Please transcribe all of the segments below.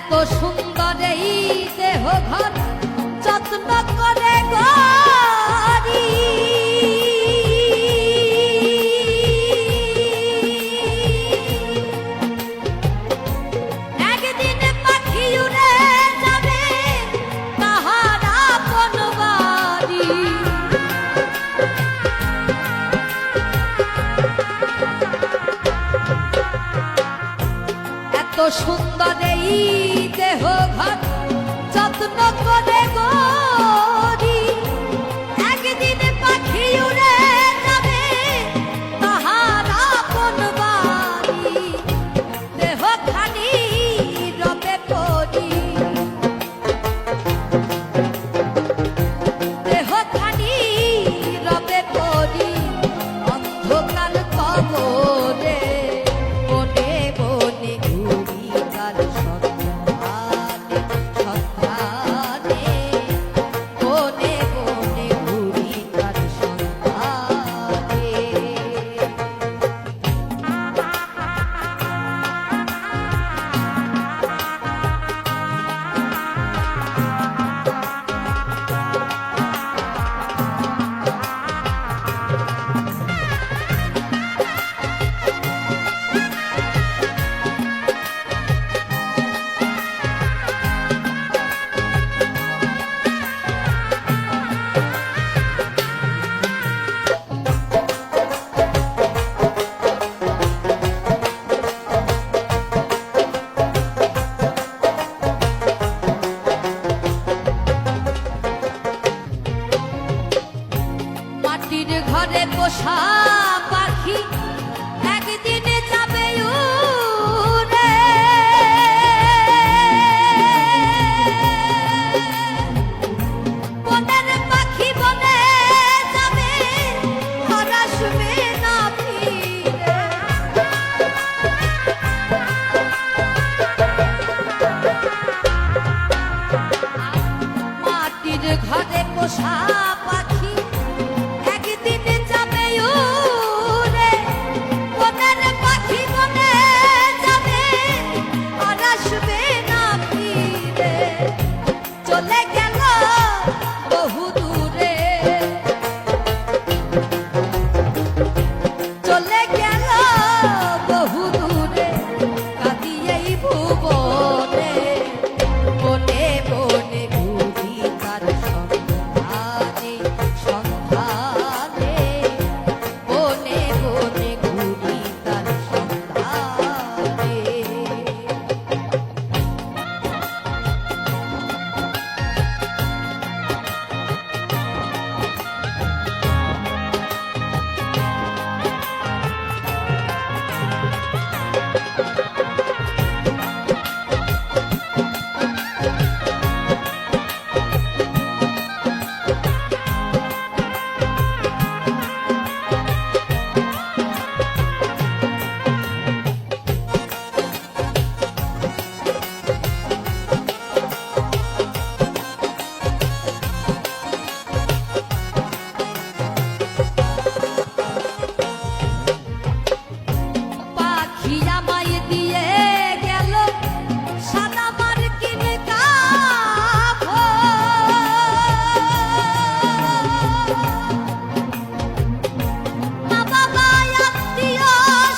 এত সুন্দর এই দেহ ঘর যত্ন করে গড়ি একদিন পাখি উড়ে যাবে তাহার আপন বাড়ি। এত সুন্দর এই দেহ ঘর যত্ন করে গড়ি একদিন পাখি উড়ে যাবে তাহার আপন বাড়ি। দেহ খানি রবে পরি দেহ খানি রবে পরি অন্ধকার কবরে বনে বনে ঘুরি তার সন্ধানে সন্ধানে বনে বনে ঘুরি তার সন্ধানে। মাটির ঘরে পোষা পাখি একদিন যাবে উড়ে বনের পাখি বনে যাবে আর আসবে না ফিরে। মাটির ঘরে পোষা পাখি একদিন যাবে উড়ে বনের পাখি বনে যাবে আর আসবে না ফিরে। চলে গেল বহু দূরে চলে গেল বহু দূরে কাঁদিয়েই ভুবনে বনে বনে ঘুরি তার সন্ধানে সন্ধানে বনে বনে ঘুরি তার সন্ধানে। পাখি আমায় দিয়ে গেল সাদা মার্কিন কাপড়। মা বাবা আত্মীয়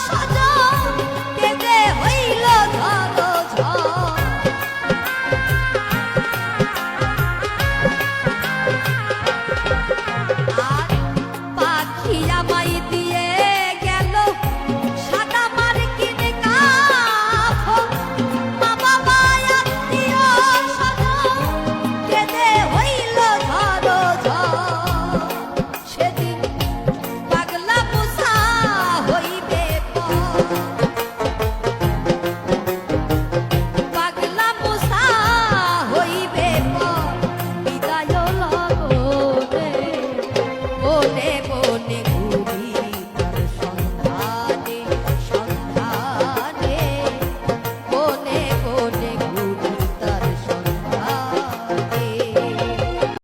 স্বজন কেঁদে হইল ঝড়। আর পাখি আমায় দিয়ে গেল সাদা মার্কিন কাপড়। মা বাবা আত্মীয় স্বজন কেঁদে হইল ঝড়। সেদিন পাগলা মুসা হইবে পর পাগলা মুসা হইবে পর বিদায় লগনে বনে বনে